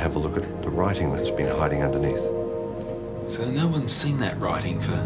have a look at the writing that's been hiding underneath. So no one's seen that writing for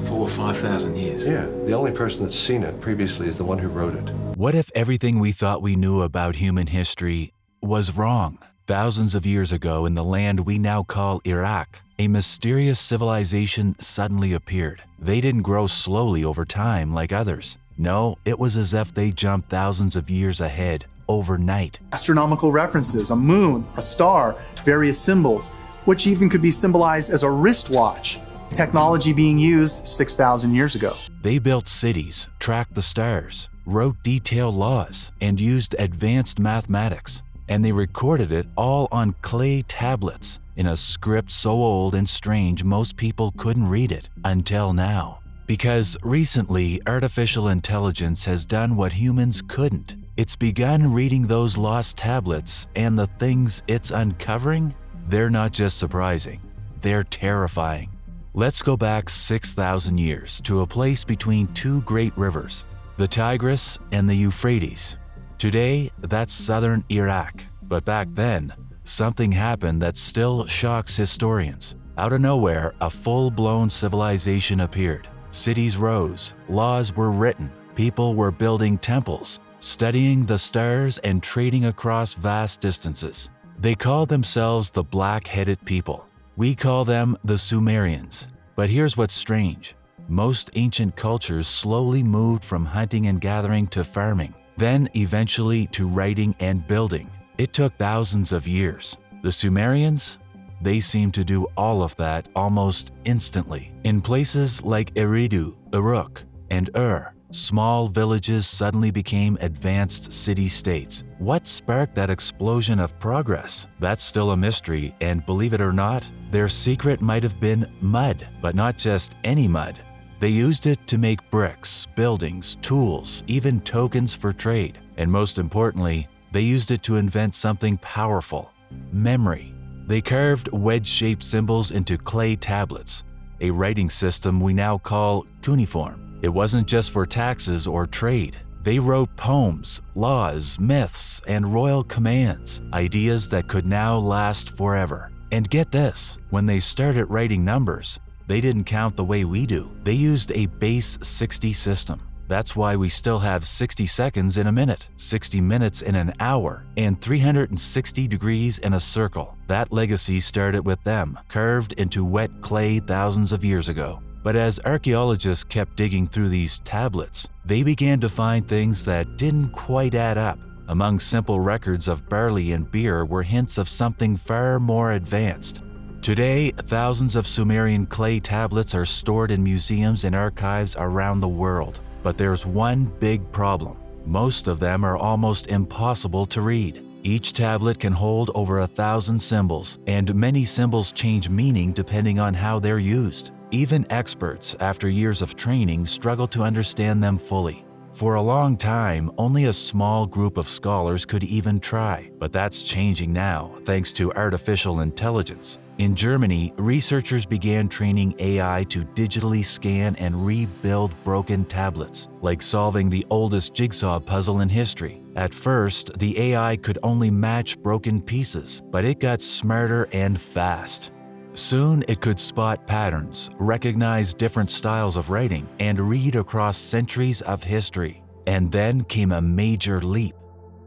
4,000 or 5,000 years? Yeah, the only person that's seen it previously is the one who wrote it. What if everything we thought we knew about human history was wrong? Thousands of years ago, in the land we now call Iraq, a mysterious civilization suddenly appeared. They didn't grow slowly over time like others. No, it was as if they jumped thousands of years ahead overnight. Astronomical references, a moon, a star, various symbols, which even could be symbolized as a wristwatch. Technology being used 6,000 years ago. They built cities, tracked the stars, wrote detailed laws, and used advanced mathematics. And they recorded it all on clay tablets in a script so old and strange most people couldn't read it until now. Because recently, artificial intelligence has done what humans couldn't. It's begun reading those lost tablets, and the things it's uncovering, they're not just surprising, they're terrifying. Let's go back 6,000 years to a place between two great rivers, the Tigris and the Euphrates. Today, that's southern Iraq, but back then, something happened that still shocks historians. Out of nowhere, a full-blown civilization appeared. Cities rose, laws were written, people were building temples, studying the stars and trading across vast distances. They called themselves the Black-Headed People. We call them the Sumerians. But here's what's strange. Most ancient cultures slowly moved from hunting and gathering to farming, then eventually to writing and building. It took thousands of years. The Sumerians? They seemed to do all of that almost instantly. In places like Eridu, Uruk, and Ur, small villages suddenly became advanced city-states. What sparked that explosion of progress? That's still a mystery, and believe it or not, their secret might have been mud, but not just any mud. They used it to make bricks, buildings, tools, even tokens for trade. And most importantly, they used it to invent something powerful: memory. They carved wedge-shaped symbols into clay tablets, a writing system we now call cuneiform. It wasn't just for taxes or trade. They wrote poems, laws, myths, and royal commands, ideas that could now last forever. And get this, when they started writing numbers, they didn't count the way we do. They used a base 60 system. That's why we still have 60 seconds in a minute, 60 minutes in an hour, and 360 degrees in a circle. That legacy started with them, carved into wet clay thousands of years ago. But as archaeologists kept digging through these tablets, they began to find things that didn't quite add up. Among simple records of barley and beer were hints of something far more advanced. Today, thousands of Sumerian clay tablets are stored in museums and archives around the world. But there's one big problem. Most of them are almost impossible to read. Each tablet can hold over 1,000 symbols, and many symbols change meaning depending on how they're used. Even experts, after years of training, struggle to understand them fully. For a long time, only a small group of scholars could even try, but that's changing now, thanks to artificial intelligence. In Germany, researchers began training AI to digitally scan and rebuild broken tablets, like solving the oldest jigsaw puzzle in history. At first, the AI could only match broken pieces, but it got smarter and fast. Soon, it could spot patterns, recognize different styles of writing, and read across centuries of history. And then came a major leap.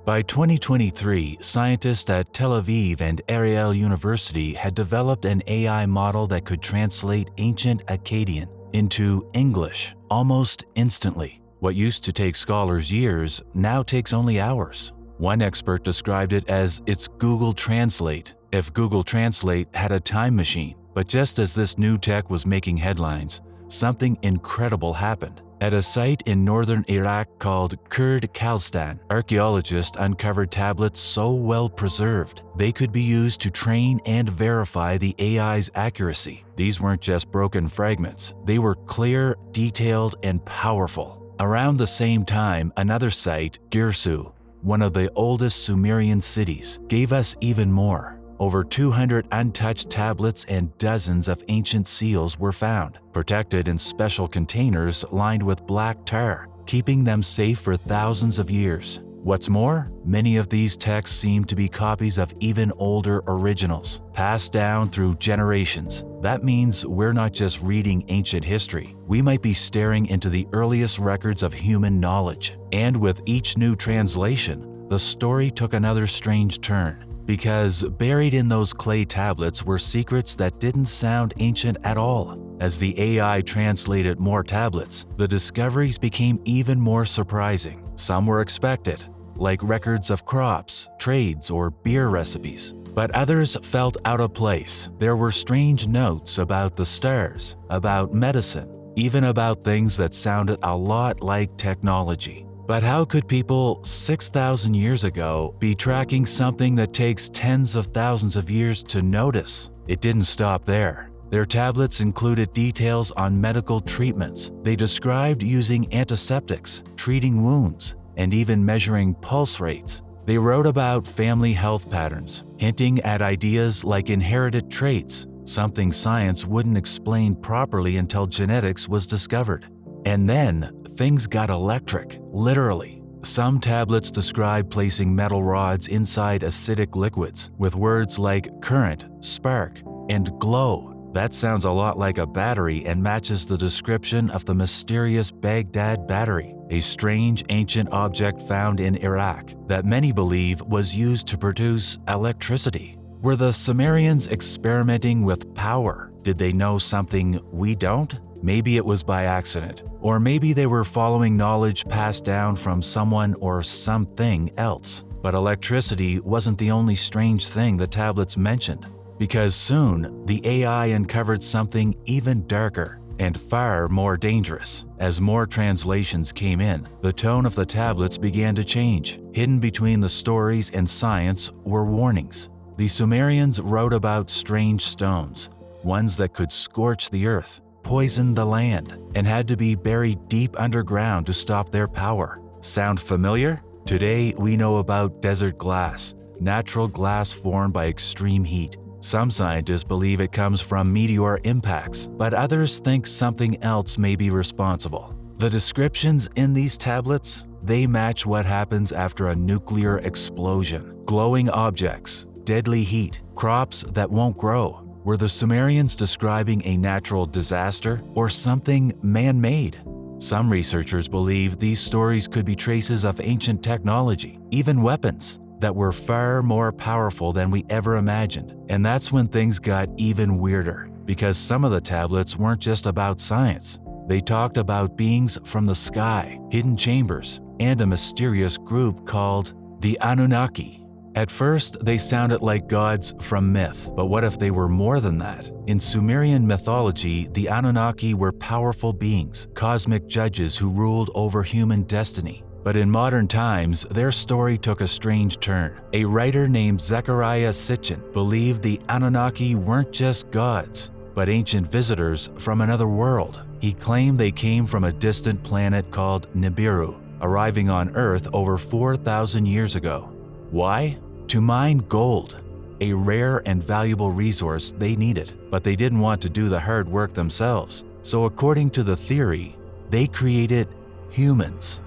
By 2023, scientists at Tel Aviv and Ariel University had developed an AI model that could translate ancient Akkadian into English almost instantly. What used to take scholars years now takes only hours. One expert described it as its Google Translate, if Google Translate had a time machine. But just as this new tech was making headlines, something incredible happened. At a site in northern Iraq called Kurd Khalstan, archaeologists uncovered tablets so well preserved they could be used to train and verify the AI's accuracy. These weren't just broken fragments, they were clear, detailed, and powerful. Around the same time, another site, Girsu, one of the oldest Sumerian cities, gave us even more. Over 200 untouched tablets and dozens of ancient seals were found, protected in special containers lined with black tar, keeping them safe for thousands of years. What's more, many of these texts seem to be copies of even older originals, passed down through generations. That means we're not just reading ancient history. We might be staring into the earliest records of human knowledge. And with each new translation, the story took another strange turn. Because buried in those clay tablets were secrets that didn't sound ancient at all. As the AI translated more tablets, the discoveries became even more surprising. Some were expected, like records of crops, trades, or beer recipes. But others felt out of place. There were strange notes about the stars, about medicine, even about things that sounded a lot like technology. But how could people 6,000 years ago be tracking something that takes tens of thousands of years to notice? It didn't stop there. Their tablets included details on medical treatments. They described using antiseptics, treating wounds, and even measuring pulse rates. They wrote about family health patterns, hinting at ideas like inherited traits, something science wouldn't explain properly until genetics was discovered. And then, things got electric, literally. Some tablets describe placing metal rods inside acidic liquids with words like current, spark, and glow. That sounds a lot like a battery and matches the description of the mysterious Baghdad battery, a strange ancient object found in Iraq that many believe was used to produce electricity. Were the Sumerians experimenting with power? Did they know something we don't? Maybe it was by accident, or maybe they were following knowledge passed down from someone or something else. But electricity wasn't the only strange thing the tablets mentioned, because soon the AI uncovered something even darker and far more dangerous. As more translations came in, the tone of the tablets began to change. Hidden between the stories and science were warnings. The Sumerians wrote about strange stones, ones that could scorch the earth, poison the land, and had to be buried deep underground to stop their power. Sound familiar? Today we know about desert glass, natural glass formed by extreme heat. Some scientists believe it comes from meteor impacts, but others think something else may be responsible. The descriptions in these tablets, they match what happens after a nuclear explosion. Glowing objects, deadly heat, crops that won't grow. Were the Sumerians describing a natural disaster or something man-made? Some researchers believe these stories could be traces of ancient technology, even weapons, that were far more powerful than we ever imagined. And that's when things got even weirder, because some of the tablets weren't just about science. They talked about beings from the sky, hidden chambers, and a mysterious group called the Anunnaki. At first, they sounded like gods from myth, but what if they were more than that? In Sumerian mythology, the Anunnaki were powerful beings, cosmic judges who ruled over human destiny. But in modern times, their story took a strange turn. A writer named Zecharia Sitchin believed the Anunnaki weren't just gods, but ancient visitors from another world. He claimed they came from a distant planet called Nibiru, arriving on Earth over 4,000 years ago. Why? To mine gold, a rare and valuable resource they needed, but they didn't want to do the hard work themselves. So according to the theory, they created humans.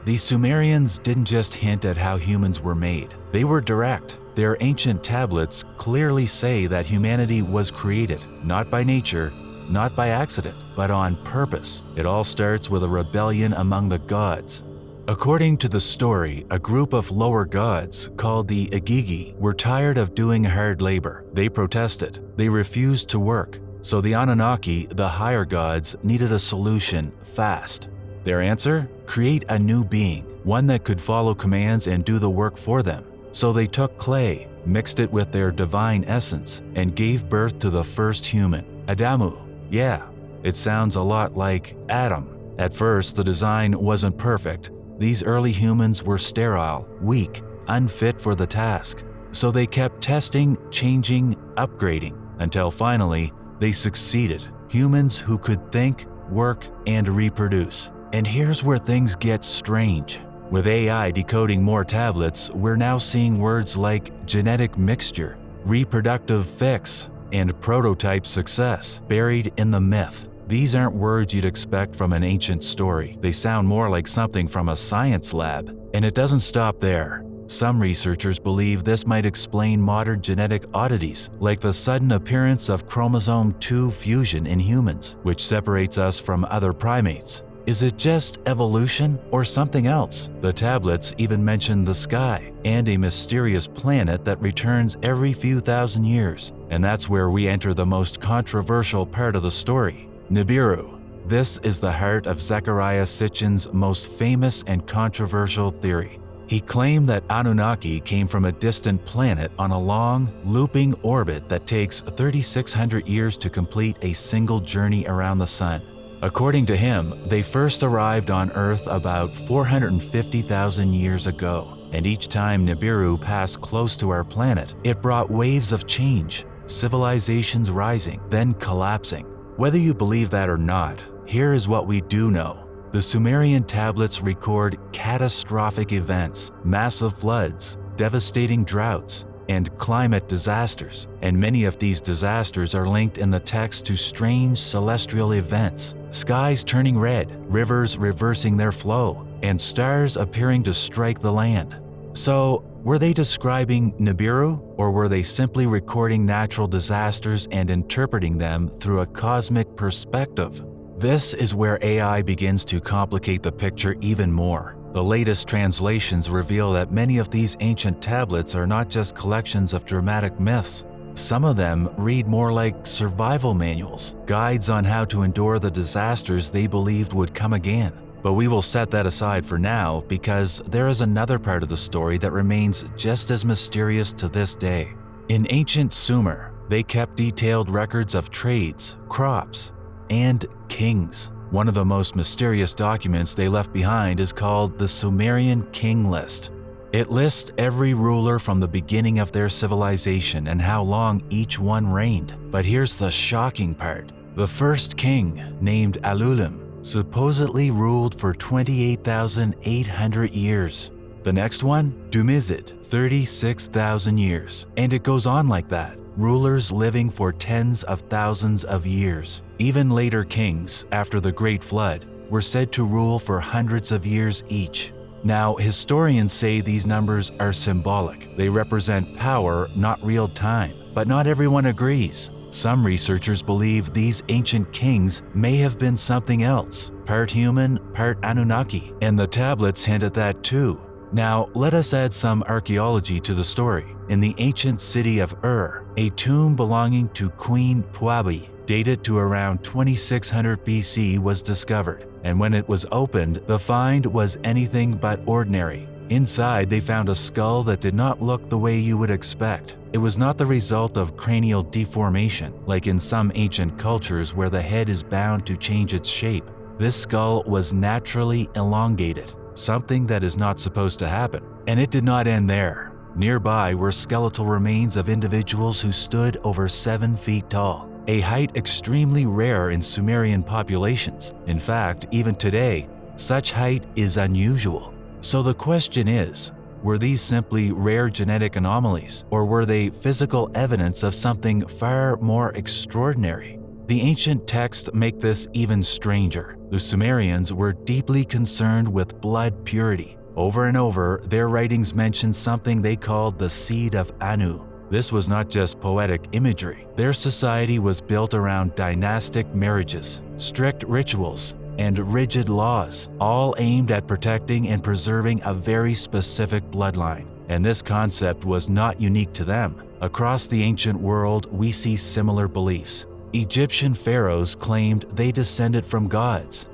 The Sumerians didn't just hint at how humans were made. They were direct. Their ancient tablets clearly say that humanity was created, not by nature, not by accident, but on purpose. It all starts with a rebellion among the gods. According to the story, a group of lower gods, called the Igigi, were tired of doing hard labor. They protested. They refused to work. So the Anunnaki, the higher gods, needed a solution fast. Their answer? Create a new being, one that could follow commands and do the work for them. So they took clay, mixed it with their divine essence, and gave birth to the first human, Adamu. Yeah, it sounds a lot like Adam. At first, the design wasn't perfect. These early humans were sterile, weak, unfit for the task. So they kept testing, changing, upgrading, until finally, they succeeded. Humans who could think, work, and reproduce. And here's where things get strange. With AI decoding more tablets, we're now seeing words like genetic mixture, reproductive fix, and prototype success buried in the myth. These aren't words you'd expect from an ancient story. They sound more like something from a science lab. And it doesn't stop there. Some researchers believe this might explain modern genetic oddities, like the sudden appearance of chromosome 2 fusion in humans, which separates us from other primates. Is it just evolution or something else? The tablets even mention the sky and a mysterious planet that returns every few thousand years. And that's where we enter the most controversial part of the story, Nibiru. This is the heart of Zecharia Sitchin's most famous and controversial theory. He claimed that Anunnaki came from a distant planet on a long, looping orbit that takes 3,600 years to complete a single journey around the sun. According to him, they first arrived on Earth about 450,000 years ago, and each time Nibiru passed close to our planet, it brought waves of change, civilizations rising, then collapsing. Whether you believe that or not, here is what we do know. The Sumerian tablets record catastrophic events, massive floods, devastating droughts, and climate disasters, and many of these disasters are linked in the text to strange celestial events, skies turning red, rivers reversing their flow, and stars appearing to strike the land. So, were they describing Nibiru, or were they simply recording natural disasters and interpreting them through a cosmic perspective? This is where AI begins to complicate the picture even more. The latest translations reveal that many of these ancient tablets are not just collections of dramatic myths. Some of them read more like survival manuals, guides on how to endure the disasters they believed would come again. But we will set that aside for now because there is another part of the story that remains just as mysterious to this day. In ancient Sumer, they kept detailed records of trades, crops, and kings. One of the most mysterious documents they left behind is called the Sumerian King List. It lists every ruler from the beginning of their civilization and how long each one reigned. But here's the shocking part. The first king, named Alulim, supposedly ruled for 28,800 years. The next one, Dumizid, 36,000 years. And it goes on like that. Rulers living for tens of thousands of years. Even later kings, after the Great Flood, were said to rule for hundreds of years each. Now, historians say these numbers are symbolic. They represent power, not real time. But not everyone agrees. Some researchers believe these ancient kings may have been something else, part human, part Anunnaki, and the tablets hint at that too. Now, let us add some archaeology to the story. In the ancient city of Ur, a tomb belonging to Queen Puabi, dated to around 2600 BC, was discovered. And when it was opened, the find was anything but ordinary. Inside, they found a skull that did not look the way you would expect. It was not the result of cranial deformation, like in some ancient cultures where the head is bound to change its shape. This skull was naturally elongated, something that is not supposed to happen. And it did not end there. Nearby were skeletal remains of individuals who stood over 7 feet tall, a height extremely rare in Sumerian populations. In fact, even today, such height is unusual. So the question is, were these simply rare genetic anomalies, or were they physical evidence of something far more extraordinary? The ancient texts make this even stranger. The Sumerians were deeply concerned with blood purity. Over and over, their writings mention something they called the seed of Anu. This was not just poetic imagery. Their society was built around dynastic marriages, strict rituals, and rigid laws, all aimed at protecting and preserving a very specific bloodline. And this concept was not unique to them. Across the ancient world, we see similar beliefs. Egyptian pharaohs claimed they descended from gods.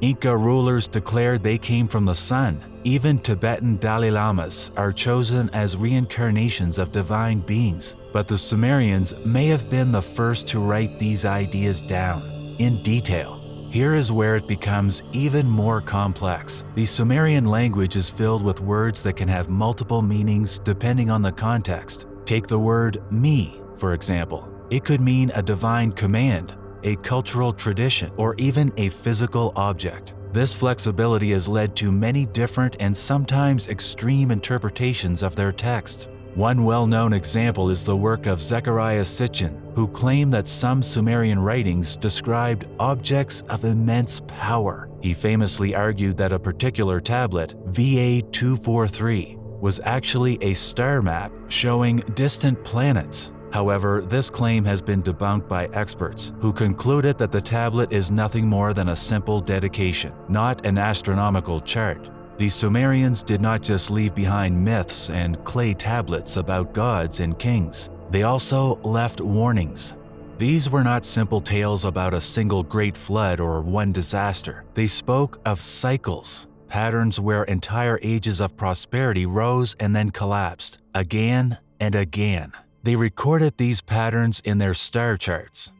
Inca rulers declared they came from the sun. Even Tibetan Dalai Lamas are chosen as reincarnations of divine beings. But the Sumerians may have been the first to write these ideas down in detail. Here is where it becomes even more complex. The Sumerian language is filled with words that can have multiple meanings depending on the context. Take the word me, for example. It could mean a divine command, a cultural tradition, or even a physical object. This flexibility has led to many different and sometimes extreme interpretations of their text. One well-known example is the work of Zechariah Sitchin, who claimed that some Sumerian writings described objects of immense power. He famously argued that a particular tablet, VA243, was actually a star map showing distant planets. However, this claim has been debunked by experts, who concluded that the tablet is nothing more than a simple dedication, not an astronomical chart. The Sumerians did not just leave behind myths and clay tablets about gods and kings. They also left warnings. These were not simple tales about a single great flood or one disaster. They spoke of cycles, patterns where entire ages of prosperity rose and then collapsed, again and again. They recorded these patterns in their star charts.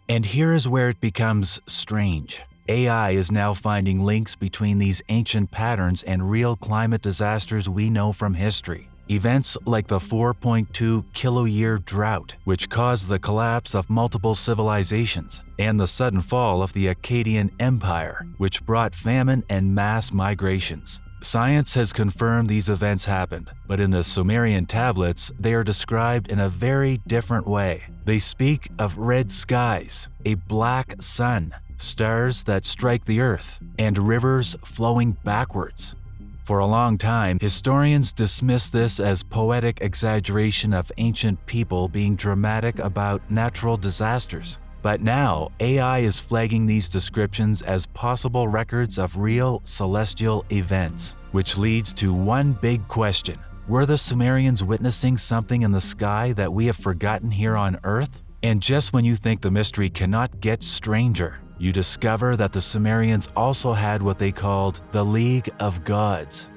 And here is where it becomes strange. AI is now finding links between these ancient patterns and real climate disasters we know from history. Events like the 4.2 kiloyear drought, which caused the collapse of multiple civilizations, and the sudden fall of the Akkadian Empire, which brought famine and mass migrations. Science has confirmed these events happened, but in the Sumerian tablets, they are described in a very different way. They speak of red skies, a black sun, stars that strike the earth, and rivers flowing backwards. For a long time, historians dismissed this as poetic exaggeration of ancient people being dramatic about natural disasters. But now, AI is flagging these descriptions as possible records of real celestial events, which leads to one big question. Were the Sumerians witnessing something in the sky that we have forgotten here on Earth? And just when you think the mystery cannot get stranger, you discover that the Sumerians also had what they called the League of Gods.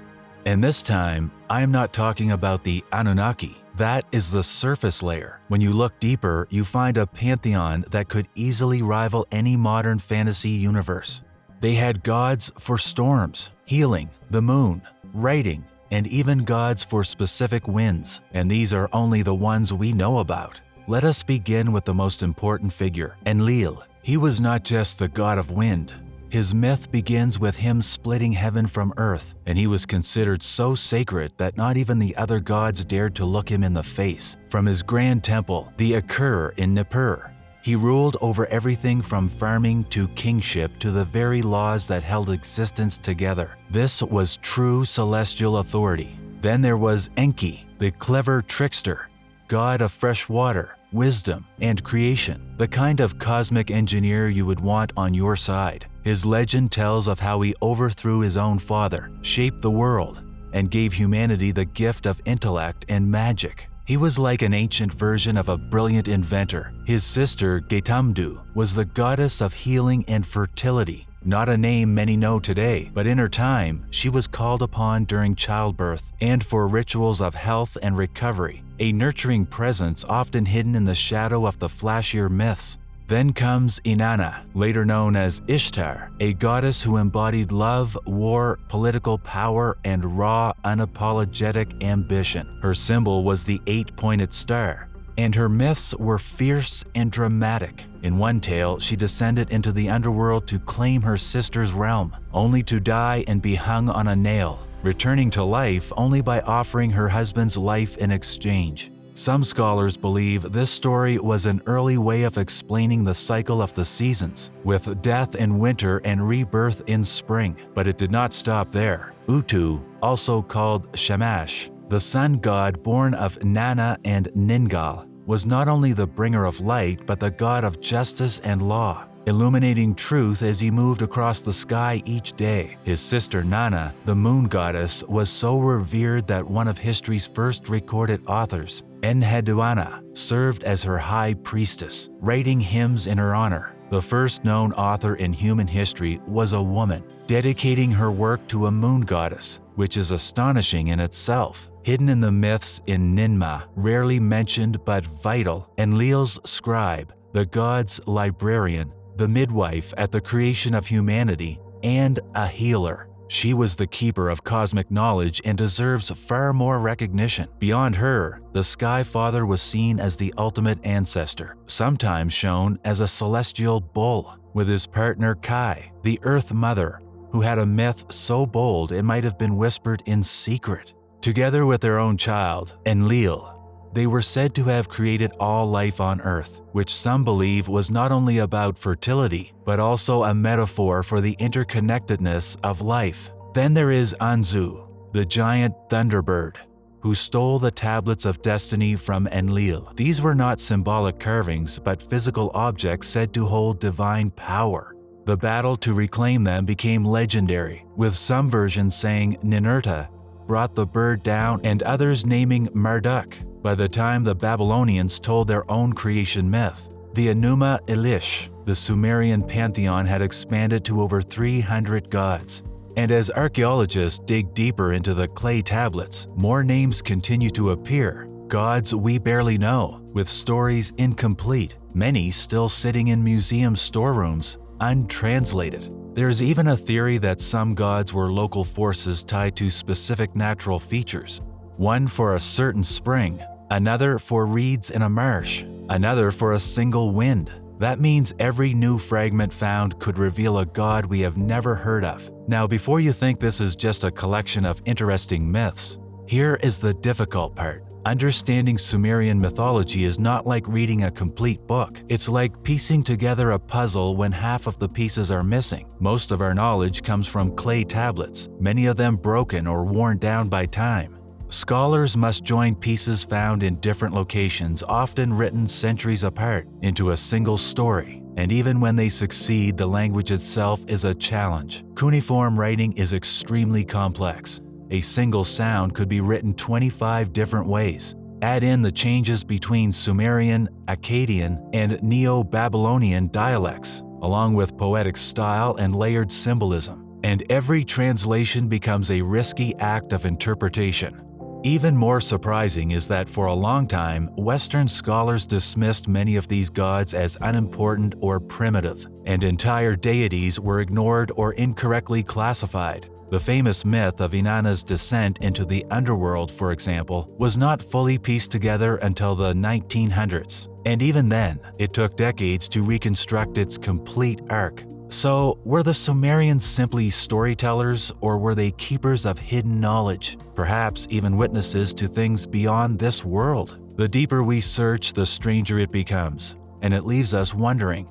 And this time, I am not talking about the Anunnaki. That is the surface layer. When you look deeper, you find a pantheon that could easily rival any modern fantasy universe. They had gods for storms, healing, the moon, writing, and even gods for specific winds, and these are only the ones we know about. Let us begin with the most important figure, Enlil. He was not just the god of wind. His myth begins with him splitting heaven from earth, and he was considered so sacred that not even the other gods dared to look him in the face. From his grand temple, the Akur in Nippur, he ruled over everything from farming to kingship to the very laws that held existence together. This was true celestial authority. Then there was Enki, the clever trickster, god of fresh water, wisdom, and creation, the kind of cosmic engineer you would want on your side. His legend tells of how he overthrew his own father, shaped the world, and gave humanity the gift of intellect and magic. He was like an ancient version of a brilliant inventor. His sister, Getamdu, was the goddess of healing and fertility. Not a name many know today, but in her time, she was called upon during childbirth and for rituals of health and recovery, a nurturing presence often hidden in the shadow of the flashier myths. Then comes Inanna, later known as Ishtar, a goddess who embodied love, war, political power, and raw, unapologetic ambition. Her symbol was the 8-pointed star, and her myths were fierce and dramatic. In one tale, she descended into the underworld to claim her sister's realm, only to die and be hung on a nail, returning to life only by offering her husband's life in exchange. Some scholars believe this story was an early way of explaining the cycle of the seasons, with death in winter and rebirth in spring. But it did not stop there. Utu, also called Shamash, the sun god born of Nana and Ningal, was not only the bringer of light but the god of justice and law, illuminating truth as he moved across the sky each day. His sister Nana, the moon goddess, was so revered that one of history's first recorded authors, Enheduanna, served as her high priestess, writing hymns in her honor. The first known author in human history was a woman, dedicating her work to a moon goddess, which is astonishing in itself. Hidden in the myths in Ninmah, rarely mentioned but vital, Enlil's scribe, the god's librarian, the midwife at the creation of humanity, and a healer. She was the keeper of cosmic knowledge and deserves far more recognition. Beyond her, the Sky Father was seen as the ultimate ancestor, sometimes shown as a celestial bull, with his partner Kai, the Earth Mother, who had a myth so bold it might have been whispered in secret. Together with their own child, Enlil, they were said to have created all life on Earth, which some believe was not only about fertility, but also a metaphor for the interconnectedness of life. Then there is Anzu, the giant thunderbird, who stole the tablets of destiny from Enlil. These were not symbolic carvings, but physical objects said to hold divine power. The battle to reclaim them became legendary, with some versions saying Ninurta brought the bird down and others naming Marduk. By the time the Babylonians told their own creation myth, the Enuma Elish, the Sumerian Pantheon, had expanded to over 300 gods. And as archaeologists dig deeper into the clay tablets, more names continue to appear. Gods we barely know, with stories incomplete, many still sitting in museum storerooms, untranslated. There's even a theory that some gods were local forces tied to specific natural features. One for a certain spring, another for reeds in a marsh, another for a single wind. That means every new fragment found could reveal a god we have never heard of. Now, before you think this is just a collection of interesting myths, here is the difficult part. Understanding Sumerian mythology is not like reading a complete book. It's like piecing together a puzzle when half of the pieces are missing. Most of our knowledge comes from clay tablets, many of them broken or worn down by time. Scholars must join pieces found in different locations, often written centuries apart, into a single story. And even when they succeed, the language itself is a challenge. Cuneiform writing is extremely complex. A single sound could be written 25 different ways. Add in the changes between Sumerian, Akkadian, and Neo-Babylonian dialects, along with poetic style and layered symbolism, and every translation becomes a risky act of interpretation. Even more surprising is that for a long time, Western scholars dismissed many of these gods as unimportant or primitive, and entire deities were ignored or incorrectly classified. The famous myth of Inanna's descent into the underworld, for example, was not fully pieced together until the 1900s. And even then, it took decades to reconstruct its complete arc. So, were the Sumerians simply storytellers, or were they keepers of hidden knowledge? Perhaps even witnesses to things beyond this world? The deeper we search, the stranger it becomes. And it leaves us wondering.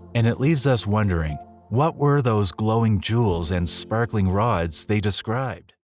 What were those glowing jewels and sparkling rods they described?